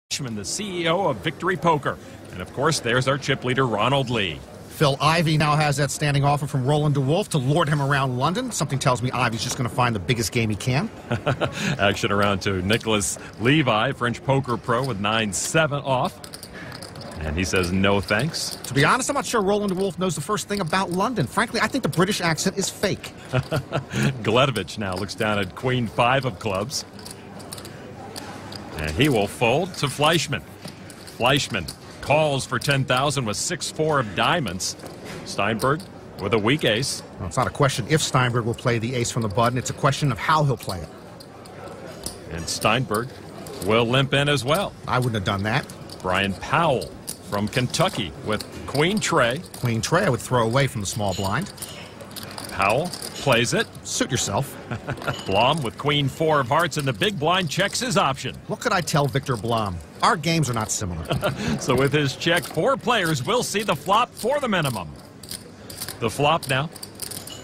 The CEO of Victory Poker. And of course, there's our chip leader, Ronald Lee. Phil Ivey now has that standing offer from Roland DeWolf to lord him around London. Something tells me Ivey's just going to find the biggest game he can. Action around to Nicholas Levi, French poker pro, with 9-7 off. And he says no thanks. To be honest, I'm not sure Roland DeWolf knows the first thing about London. Frankly, I think the British accent is fake. Gledovich now looks down at Queen 5 of clubs. And he will fold to Fleischmann. Fleischmann calls for 10,000 with 6-4 of diamonds. Steinberg with a weak ace. Well, it's not a question if Steinberg will play the ace from the button. It's a question of how he'll play it. And Steinberg will limp in as well. I wouldn't have done that. Brian Powell from Kentucky with Queen Trey. Queen Trey I would throw away from the small blind. Powell plays it. Suit yourself. Blom with Queen 4 of hearts, and the big blind checks his option. What could I tell Victor Blom? Our games are not similar. So with his check, 4 players will see the flop for the minimum. The flop now,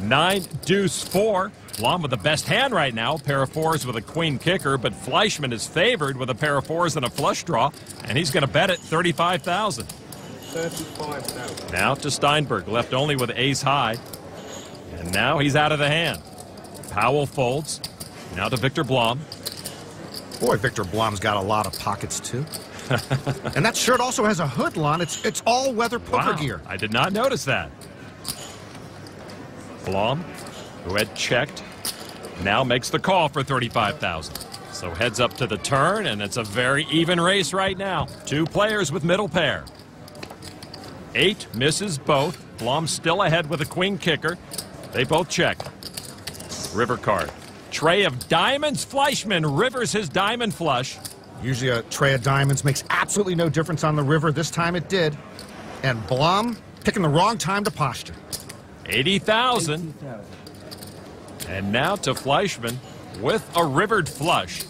9-deuce-4. Blom with the best hand right now, pair of 4s with a queen kicker, but Fleischmann is favored with a pair of 4s and a flush draw, and he's going to bet it 35,000. 35,000. Now to Steinberg, left only with ace high. And now he's out of the hand. Powell folds. Now to Victor Blom. Boy, Victor Blom's got a lot of pockets, too. And that shirt also has a hood, Lon. It's all-weather poker gear. I did not notice that. Blom, who had checked, now makes the call for 35,000. So heads up to the turn, and it's a very even race right now. 2 players with middle pair. 8 misses both. Blom still ahead with a queen kicker. They both check. River card. Tray of diamonds. Fleischmann rivers his diamond flush. Usually a tray of diamonds makes absolutely no difference on the river. This time it did. And Blom picking the wrong time to posture. 80,000. And now to Fleischmann with a rivered flush.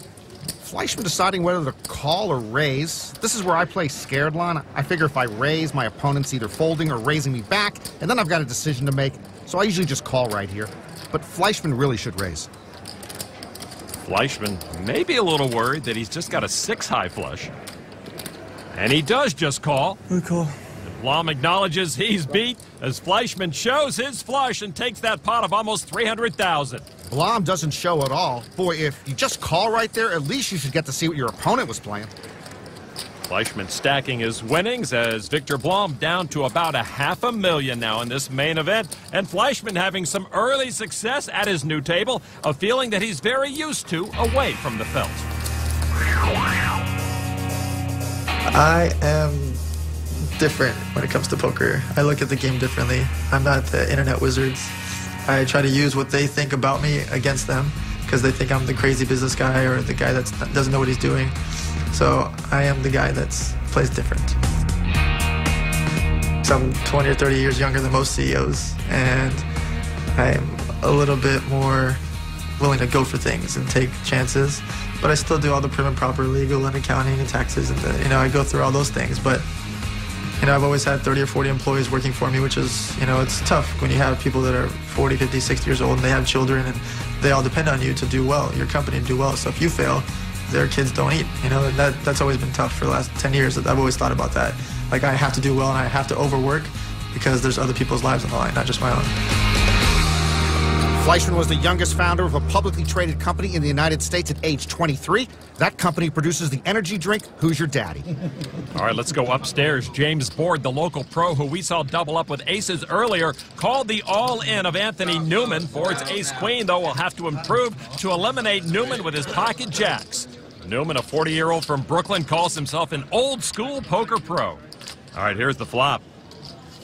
Fleischmann deciding whether to call or raise. This is where I play scared, Lon. I figure if I raise, my opponent's either folding or raising me back, and then I've got a decision to make. So I usually just call right here. But Fleischmann really should raise. Fleischmann may be a little worried that he's just got a 6-high flush. And he does just call. Good call. Blom acknowledges he's beat as Fleischmann shows his flush and takes that pot of almost 300,000. Blom doesn't show at all. Boy, if you just call right there, at least you should get to see what your opponent was playing. Fleischmann stacking his winnings as Victor Blom down to about $500,000 now in this main event. And Fleischmann having some early success at his new table, a feeling that he's very used to away from the felt. I am different when it comes to poker. I look at the game differently. I'm not the internet wizards. I try to use what they think about me against them because they think I'm the crazy business guy or the guy that doesn't know what he's doing. So I am the guy that plays different. So I'm 20 or 30 years younger than most CEOs, and I'm a little bit more willing to go for things and take chances. But I still do all the prim and proper legal and accounting and taxes, and I go through all those things. But I've always had 30 or 40 employees working for me, which is, it's tough when you have people that are 40, 50, 60 years old and they have children and they all depend on you to do well, your company to do well. So if you fail, their kids don't eat, and that's always been tough for the last 10 years. I've always thought about that. Like, I have to do well and I have to overwork because there's other people's lives on the line, not just my own. Fleischmann was the youngest founder of a publicly traded company in the United States at age 23. That company produces the energy drink, Who's Your Daddy? All right, let's go upstairs. James Board, the local pro who we saw double up with aces earlier, called the all-in of Anthony Newman. Board's ace-queen, though, will have to improve to eliminate Newman with his pocket jacks. Newman, a 40-year-old from Brooklyn, calls himself an old-school poker pro. All right, here's the flop.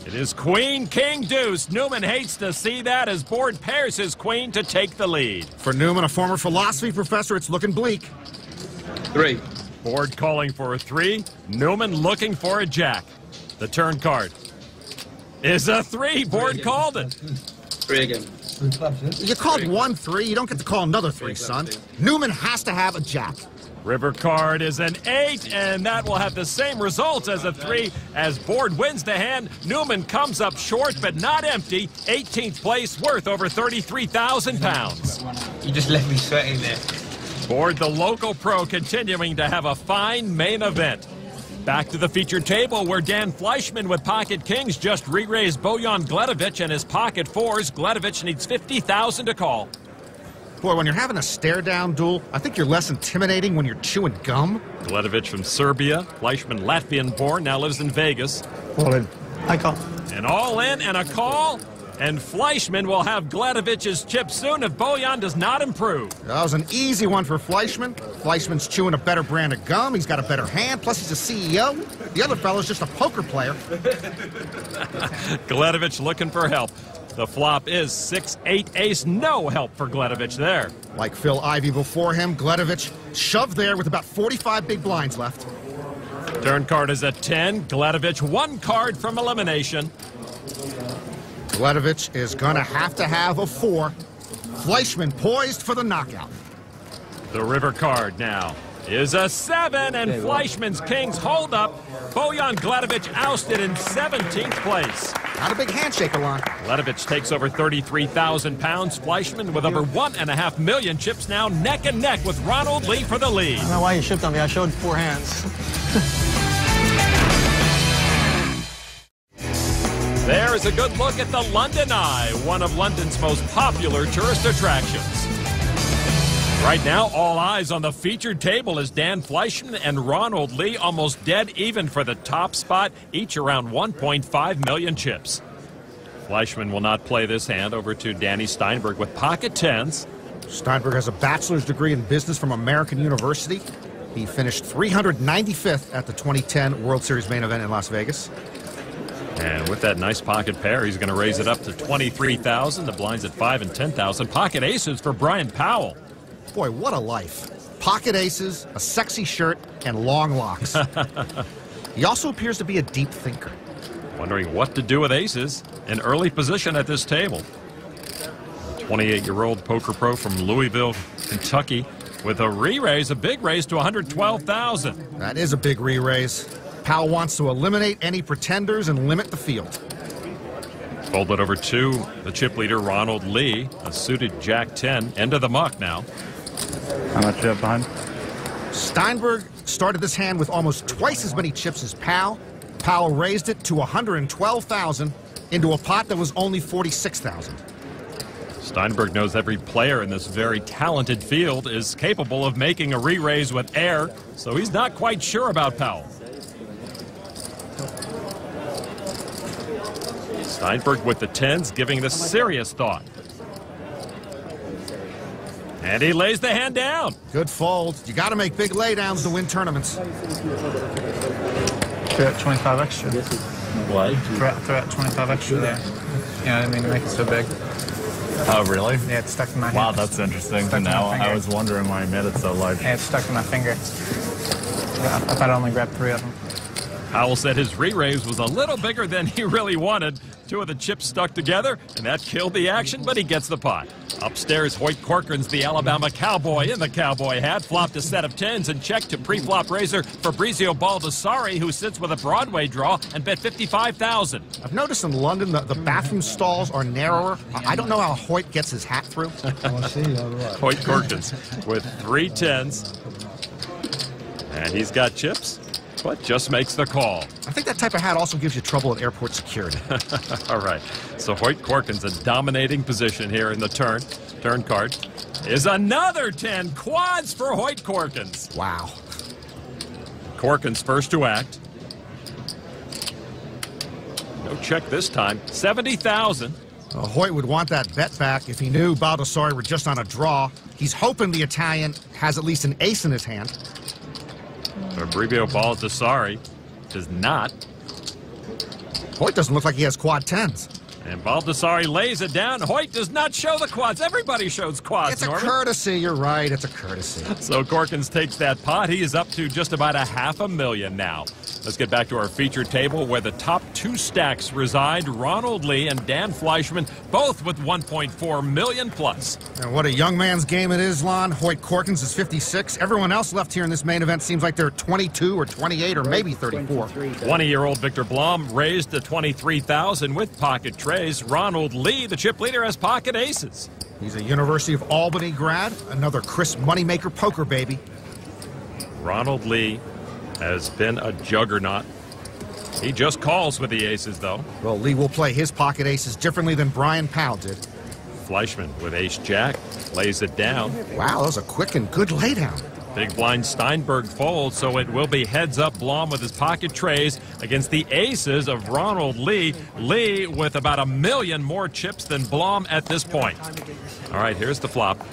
It is queen, king, deuce. Newman hates to see that as Board pairs his queen to take the lead. For Newman, a former philosophy professor, it's looking bleak. 3. Board calling for a 3. Newman looking for a jack. The turn card is a 3. Board called it. 3 again. You called 1 3. You don't get to call another 3, son. Newman has to have a jack. River card is an 8, and that will have the same results as a 3 as Board wins the hand. Newman comes up short, but not empty. 18th place, worth over 33,000 pounds. You just left me sweating there. Board, the local pro, continuing to have a fine main event. Back to the featured table where Dan Fleischman with pocket kings just re-raised Bojan Gledovich and his pocket fours. Gledovich needs 50,000 to call. Boy, when you're having a stare-down duel, I think you're less intimidating when you're chewing gum. Gledovich from Serbia, Fleischman Latvian-born, now lives in Vegas. All in. I call. An all-in and a call, and Fleischman will have Gledovich's chip soon if Bojan does not improve. That was an easy one for Fleischman. Fleischman's chewing a better brand of gum. He's got a better hand, plus he's a CEO. The other fellow's just a poker player. Gledovich looking for help. The flop is 6-8 ace. No help for Gledovich there. Like Phil Ivey before him, Gledovich shoved there with about 45 big blinds left. Turn card is at 10. Gledovich one card from elimination. Gledovich is going to have a 4. Fleischman poised for the knockout. The river card now is a 7, and Fleischman's kings hold up. Bojan Gledovich ousted in 17th place. Not a big handshake, Alon. Gledovich takes over 33,000 pounds. Fleischman with over 1.5 million chips now neck and neck with Ronald Lee for the lead. I don't know why you shipped on me. I showed 4 hands. There is a good look at the London Eye, one of London's most popular tourist attractions. Right now, all eyes on the featured table as Dan Fleischman and Ronald Lee almost dead even for the top spot, each around 1.5 million chips. Fleischman will not play this hand. Over to Danny Steinberg with pocket tens. Steinberg has a bachelor's degree in business from American University. He finished 395th at the 2010 World Series main event in Las Vegas. And with that nice pocket pair, he's going to raise it up to 23,000. The blinds at 5 and 10,000. Pocket aces for Brian Powell. Boy, what a life. Pocket aces, a sexy shirt, and long locks. He also appears to be a deep thinker. Wondering what to do with aces. An early position at this table. 28-year-old poker pro from Louisville, Kentucky, with a re-raise, a big raise to 112,000. That is a big re-raise. Powell wants to eliminate any pretenders and limit the field. Folded over to the chip leader, Ronald Lee, a suited Jack-10. End of the muck now. How much you have behind? Steinberg started this hand with almost twice as many chips as Powell. Powell raised it to 112,000 into a pot that was only 46,000. Steinberg knows every player in this very talented field is capable of making a re-raise with air, so he's not quite sure about Powell. Steinberg with the tens, giving this serious thought. And he lays the hand down. Good fold. You got to make big laydowns to win tournaments. Throw out 25 extra. What? Throw out 25 extra there. Yeah, I mean, make it so big. Oh, really? Yeah, it's stuck in my hand. Wow, that's interesting to know. I was wondering why I made it so large. Yeah, it's stuck in my finger. I thought I only grabbed 3 of them. Powell said his re-raise was a little bigger than he really wanted. 2 of the chips stuck together, and that killed the action, but he gets the pot. Upstairs, Hoyt Corcoran's the Alabama Cowboy in the cowboy hat, flopped a set of tens and checked to pre-flop raiser Fabrizio Baldessari, who sits with a Broadway draw and bet 55,000. I've noticed in London the bathroom stalls are narrower. I don't know how Hoyt gets his hat through. Hoyt Corcoran's with 3 tens, and he's got chips, but just makes the call. I think that type of hat also gives you trouble at airport security. All right, so Hoyt Corcoran's a dominating position here in the turn. Turn card is another 10. Quads for Hoyt Corcoran's. Wow. Corcoran's first to act. No check this time. 70,000. Hoyt would want that bet back if he knew Baldessari were just on a draw. He's hoping the Italian has at least an ace in his hand. Fabrizio Baldessari does not. Hoyt doesn't look like he has quad tens. And Baldessari lays it down. Hoyt does not show the quads. Everybody shows quads, It's a Norman. courtesy. You're right. It's a courtesy. So Corkins takes that pot. He is up to just about $500,000 now. Let's get back to our featured table where the top 2 stacks reside. Ronald Lee and Dan Fleischman, both with 1.4 million plus. And what a young man's game it is, Lon. Hoyt Corkins is 56. Everyone else left here in this main event seems like they're 22 or 28 or maybe 34. 20-year-old Victor Blom raised to 23,000 with pocket trays. Ronald Lee, the chip leader, has pocket aces. He's a University of Albany grad, another Chris Moneymaker poker baby. Ronald Lee has been a juggernaut. He just calls with the aces, though. Well, Lee will play his pocket aces differently than Brian Powell did. Fleischman with ace-jack lays it down. Wow, that was a quick and good laydown. Big blind Steinberg folds, so it will be heads up Blom with his pocket trays against the aces of Ronald Lee. Lee with about 1 million more chips than Blom at this point. All right, here's the flop.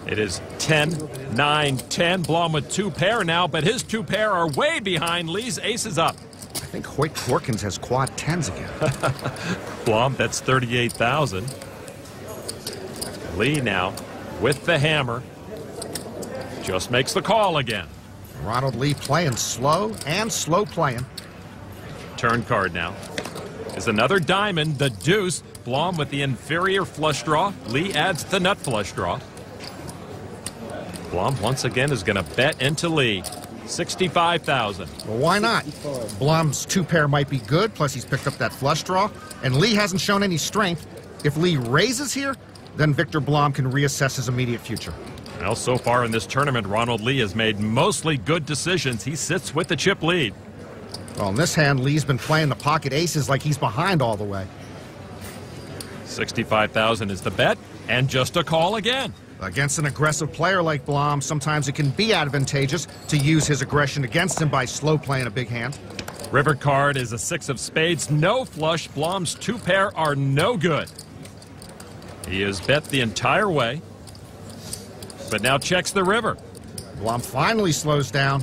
It is 10, 9, 10. Blom with 2 pair now, but his 2 pair are way behind Lee's aces up. I think Hoyt Corkins has quad 10s again. Blom, that's 38,000. Lee now with the hammer. Just makes the call again. Ronald Lee playing slow and slow playing. Turn card now is another diamond, the deuce. Blom with the inferior flush draw. Lee adds the nut flush draw. Blom once again is going to bet into Lee. 65,000. Well, why not? Blom's 2 pair might be good, plus he's picked up that flush draw, and Lee hasn't shown any strength. If Lee raises here, then Victor Blom can reassess his immediate future. Well, so far in this tournament, Ronald Lee has made mostly good decisions. He sits with the chip lead. Well, in this hand, Lee's been playing the pocket aces like he's behind all the way. 65,000 is the bet, and just a call again. Against an aggressive player like Blom, sometimes it can be advantageous to use his aggression against him by slow playing a big hand. River card is a 6 of spades, no flush. Blom's 2 pair are no good. He has bet the entire way, but now checks the river. Blom finally slows down.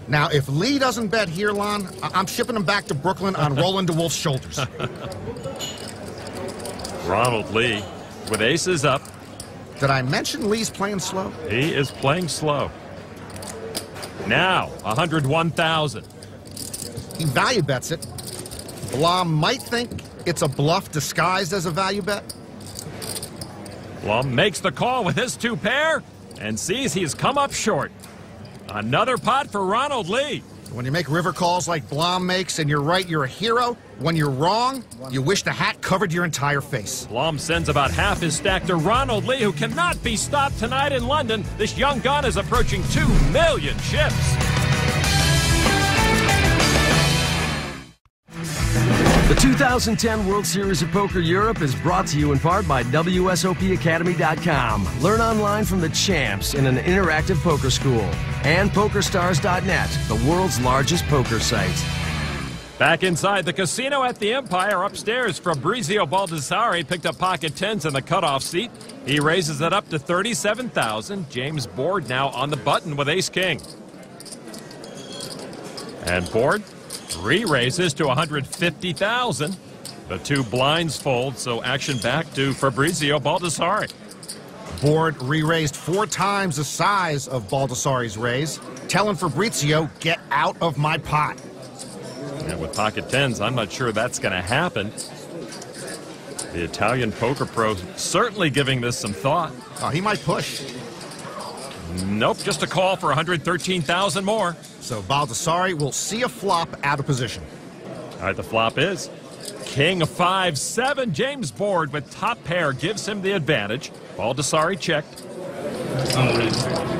Now, if Lee doesn't bet here, Lon, I'm shipping him back to Brooklyn on Roland DeWolf's shoulders. Ronald Lee with aces up. Did I mention Lee's playing slow? He is playing slow. Now, 101,000. He value bets it. Blom might think it's a bluff disguised as a value bet. Blom makes the call with his 2 pair and sees he's come up short. Another pot for Ronald Lee. When you make river calls like Blom makes and you're right, you're a hero. When you're wrong, you wish the hat covered your entire face. Blom sends about half his stack to Ronald Lee, who cannot be stopped tonight in London. This young gun is approaching 2 million chips. The 2010 World Series of Poker Europe is brought to you in part by WSOPAcademy.com. Learn online from the champs in an interactive poker school. And PokerStars.net, the world's largest poker site. Back inside the casino at the Empire, upstairs, Fabrizio Baldessari picked up pocket 10s in the cutoff seat. He raises it up to 37,000. James Board now on the button with ace-king. And Board re-raises to 150,000. The 2 blinds fold, so action back to Fabrizio Baldessari. Board re-raised 4 times the size of Baldessari's raise, telling Fabrizio, get out of my pot. And with pocket 10s, I'm not sure that's going to happen. The Italian poker pro certainly giving this some thought. Oh, he might push. Nope, just a call for 113,000 more. So Baldessari will see a flop out of position. All right, the flop is King 5-7. James Board with top pair gives him the advantage. Baldessari checked.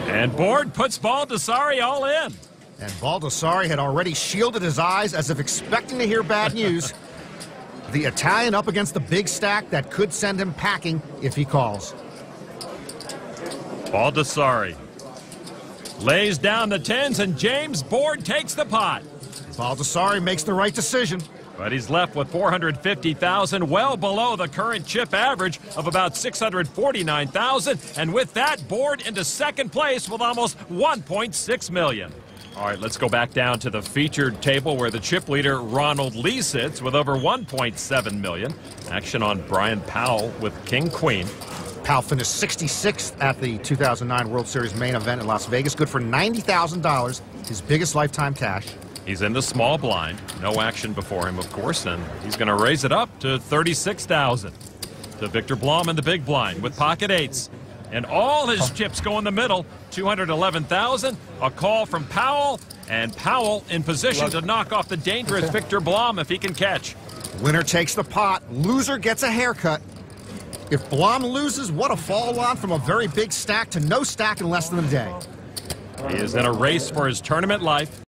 And Board puts Baldessari all in. And Baldessari had already shielded his eyes as if expecting to hear bad news. The Italian up against the big stack that could send him packing if he calls. Baldessari lays down the 10s, and James Board takes the pot. Baldessari makes the right decision. But he's left with 450,000, well below the current chip average of about 649,000. And with that, Board into second place with almost 1.6 million. All right, let's go back down to the featured table where the chip leader Ronald Lee sits with over 1.7 million. Action on Brian Powell with King-Queen. Powell finished 66th at the 2009 World Series main event in Las Vegas, good for $90,000, his biggest lifetime cash. He's in the small blind. No action before him, of course, and he's going to raise it up to 36,000. To Victor Blom in the big blind with pocket 8s. And all his chips go in the middle, 211,000. A call from Powell, and Powell in position to knock off the dangerous Victor Blom if he can catch. Winner takes the pot, loser gets a haircut. If Blom loses, what a fall on from a very big stack to no stack in less than a day. He is in a race for his tournament life.